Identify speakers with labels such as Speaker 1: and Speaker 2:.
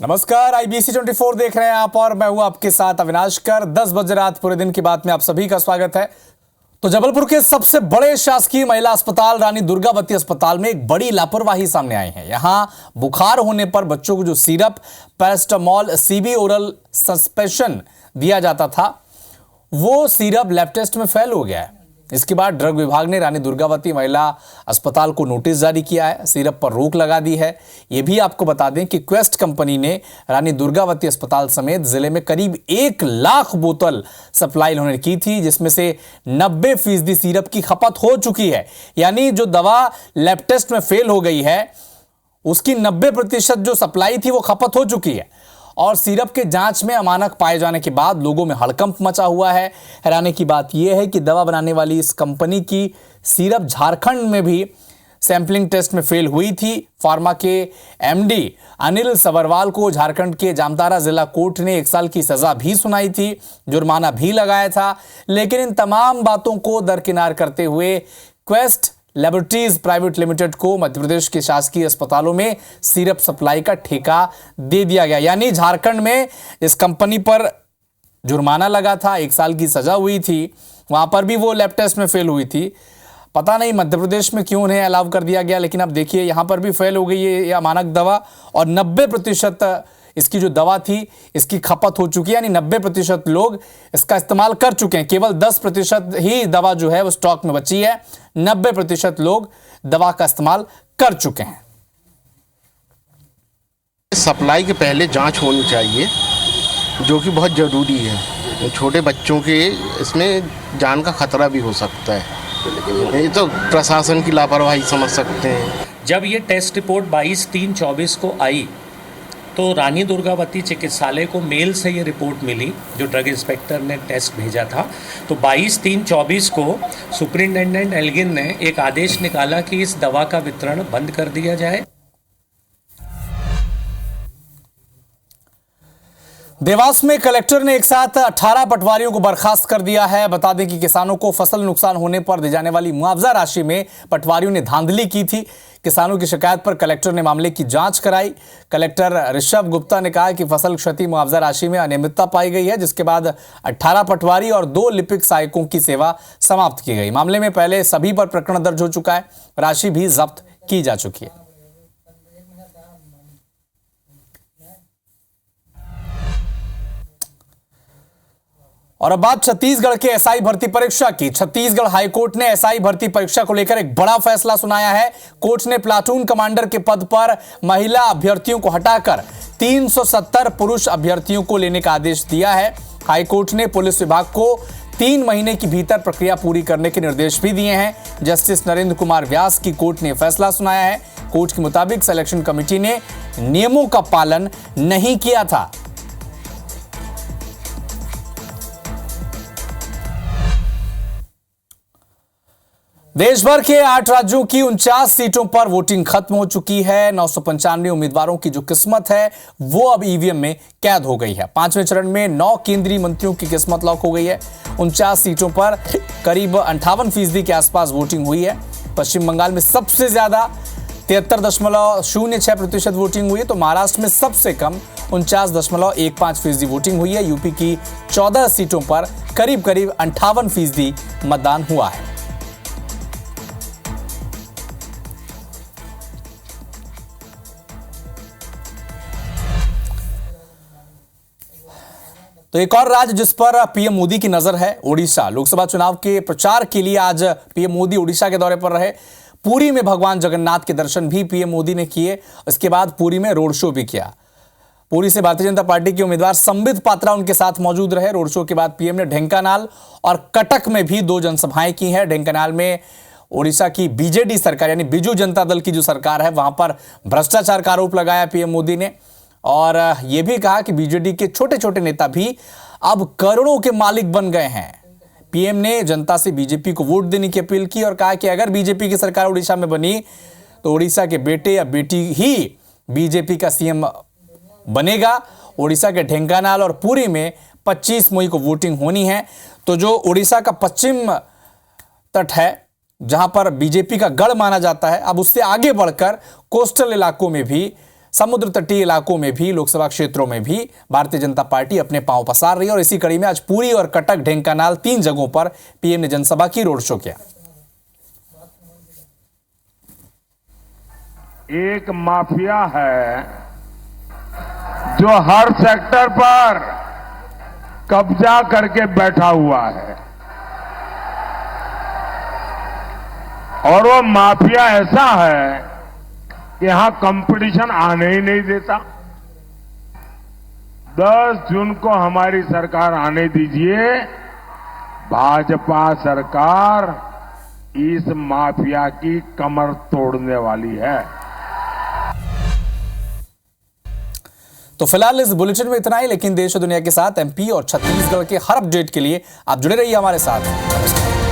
Speaker 1: नमस्कार, IBC 24 देख रहे हैं आप और मैं हूं आपके साथ अविनाश कर। 10 बजे रात पूरे दिन की बात में आप सभी का स्वागत है। तो जबलपुर के सबसे बड़े शासकीय महिला अस्पताल रानी दुर्गावती अस्पताल में एक बड़ी लापरवाही सामने आई है। यहां बुखार होने पर बच्चों को जो syrup paracetamol CB oral suspension दिया जाता था, वो सिरप लैब टेस्ट में फेल हो गया है। इसके बाद ड्रग विभाग ने रानी दुर्गावती महिला अस्पताल को नोटिस जारी किया है, सिरप पर रोक लगा दी है। ये भी आपको बता दें कि क्वेस्ट कंपनी ने रानी दुर्गावती अस्पताल समेत जिले में करीब 1 लाख बोतल सप्लाई उन्होंने की थी, जिसमें से 90% सिरप की खपत हो चुकी है। यानी जो दवा लैब टेस्ट में फेल हो गई है, उसकी 90% जो सप्लाई थी वो खपत हो चुकी है। और सिरप के जांच में अमानक पाए जाने के बाद लोगों में हड़कंप मचा हुआ है। हैरानी की बात यह है कि दवा बनाने वाली इस कंपनी की सिरप झारखंड में भी सैंपलिंग टेस्ट में फेल हुई थी। फार्मा के MD अनिल सबरवाल को झारखंड के जामताड़ा जिला कोर्ट ने 1 साल की सजा भी सुनाई थी, जुर्माना भी लगाया था। लेकिन इन तमाम बातों को दरकिनार करते हुए क्वेस्ट लैबोरेटरीज प्राइवेट लिमिटेड को मध्य प्रदेश के शासकीय अस्पतालों में सिरप सप्लाई का ठेका दे दिया गया। यानी झारखंड में इस कंपनी पर जुर्माना लगा था, 1 साल की सजा हुई थी, वहां पर भी वो लैब टेस्ट में फेल हुई थी। पता नहीं मध्य प्रदेश में क्यों उन्हें अलाउ कर दिया गया, लेकिन अब देखिए यहां पर भी फेल हो गई है यह अमानक दवा और 90% इसकी जो दवा थी इसकी खपत हो चुकी है। यानी 90% लोग इसका इस्तेमाल कर चुके हैं, केवल 10% ही दवा जो है वो स्टॉक में बची है। 90% लोग दवा का इस्तेमाल कर चुके हैं।
Speaker 2: सप्लाई के पहले जांच होनी चाहिए, जो कि बहुत ज़रूरी है। छोटे बच्चों के इसमें जान का खतरा भी हो सकता है। ये तो प्रशासन की लापरवाही समझ सकते हैं।
Speaker 3: जब ये टेस्ट रिपोर्ट 22/3/24 को आई तो रानी दुर्गावती चिकित्सालय को मेल से ये रिपोर्ट मिली, जो ड्रग इंस्पेक्टर ने टेस्ट भेजा था। तो 22/3/24 को सुपरिटेंडेंट एल्गिन ने एक आदेश निकाला कि इस दवा का वितरण बंद कर दिया जाए।
Speaker 1: देवास में कलेक्टर ने एक साथ 18 पटवारियों को बर्खास्त कर दिया है। बता दें कि किसानों को फसल नुकसान होने पर दी जाने वाली मुआवजा राशि में पटवारियों ने धांधली की थी। किसानों की शिकायत पर कलेक्टर ने मामले की जांच कराई। कलेक्टर ऋषभ गुप्ता ने कहा कि फसल क्षति मुआवजा राशि में अनियमितता पाई गई है, जिसके बाद 18 पटवारी और 2 लिपिक सहायकों की सेवा समाप्त की गई। मामले में पहले सभी पर प्रकरण दर्ज हो चुका है, राशि भी जब्त की जा चुकी है। और अब बात छत्तीसगढ़ के SI भर्ती परीक्षा की। छत्तीसगढ़ हाईकोर्ट ने SI भर्ती परीक्षा को लेकर एक बड़ा फैसला सुनाया है। कोर्ट ने प्लाटून कमांडर के पद पर महिला अभ्यर्थियों को हटाकर 370 पुरुष अभ्यर्थियों को लेने का आदेश दिया है। हाईकोर्ट ने पुलिस विभाग को 3 महीने के भीतर प्रक्रिया पूरी करने के निर्देश भी दिए हैं। जस्टिस नरेंद्र कुमार व्यास की कोर्ट ने फैसला सुनाया है। कोर्ट के मुताबिक सिलेक्शन कमेटी ने नियमों का पालन नहीं किया था। देश भर के 8 राज्यों की 49 सीटों पर वोटिंग खत्म हो चुकी है। 995 उम्मीदवारों की जो किस्मत है वो अब EVM में कैद हो गई है। 5वें चरण में 9 केंद्रीय मंत्रियों की किस्मत लॉक हो गई है। 49 सीटों पर करीब 58% के आसपास वोटिंग हुई है। पश्चिम बंगाल में सबसे ज्यादा 73.06% वोटिंग हुई है, तो महाराष्ट्र में सबसे कम 49.15% वोटिंग हुई है। यूपी की 14 सीटों पर करीब 58% मतदान हुआ है। तो एक और राज्य जिस पर PM मोदी की नजर है, ओडिशा। लोकसभा चुनाव के प्रचार के लिए आज PM मोदी ओडिशा के दौरे पर रहे। पुरी में भगवान जगन्नाथ के दर्शन भी PM मोदी ने किए। इसके बाद पुरी में रोड शो भी किया। पुरी से भारतीय जनता पार्टी के उम्मीदवार संबित पात्रा उनके साथ मौजूद रहे। रोड शो के बाद PM ने ढेंकानाल और कटक में भी 2 जनसभाएं की हैं। ढेंकानाल में ओडिशा की BJD सरकार यानी बिजू जनता दल की जो सरकार है, वहां पर भ्रष्टाचार का आरोप लगाया PM मोदी ने। और यह भी कहा कि BJD के छोटे छोटे नेता भी अब करोड़ों के मालिक बन गए हैं। PM ने जनता से BJP को वोट देने की अपील की और कहा कि अगर BJP की सरकार उड़ीसा में बनी तो उड़ीसा के बेटे या बेटी ही BJP का CM बनेगा। उड़ीसा के ढेंकानाल और पुरी में 25 मई को वोटिंग होनी है। तो जो उड़ीसा का पश्चिम तट है, जहां पर BJP का गढ़ माना जाता है, अब उससे आगे बढ़कर कोस्टल इलाकों में भी समुद्र तटीय इलाकों में भी, लोकसभा क्षेत्रों में भी भारतीय जनता पार्टी अपने पांव पसार रही है और इसी कड़ी में आज पुरी और कटक, ढेंकानाल 3 जगहों पर पीएम ने जनसभा की, रोड शो किया।
Speaker 4: एक माफिया है जो हर सेक्टर पर कब्जा करके बैठा हुआ है और वो माफिया ऐसा है कि यहां कंपटीशन आने ही नहीं देता। 10 जून को हमारी सरकार आने दीजिए। भाजपा सरकार इस माफिया की कमर तोड़ने वाली है।
Speaker 1: तो फिलहाल इस बुलेटिन में इतना ही, लेकिन देश और दुनिया के साथ एमपी और छत्तीसगढ़ के हर अपडेट के लिए आप जुड़े रहिए हमारे साथ। नमस्कार।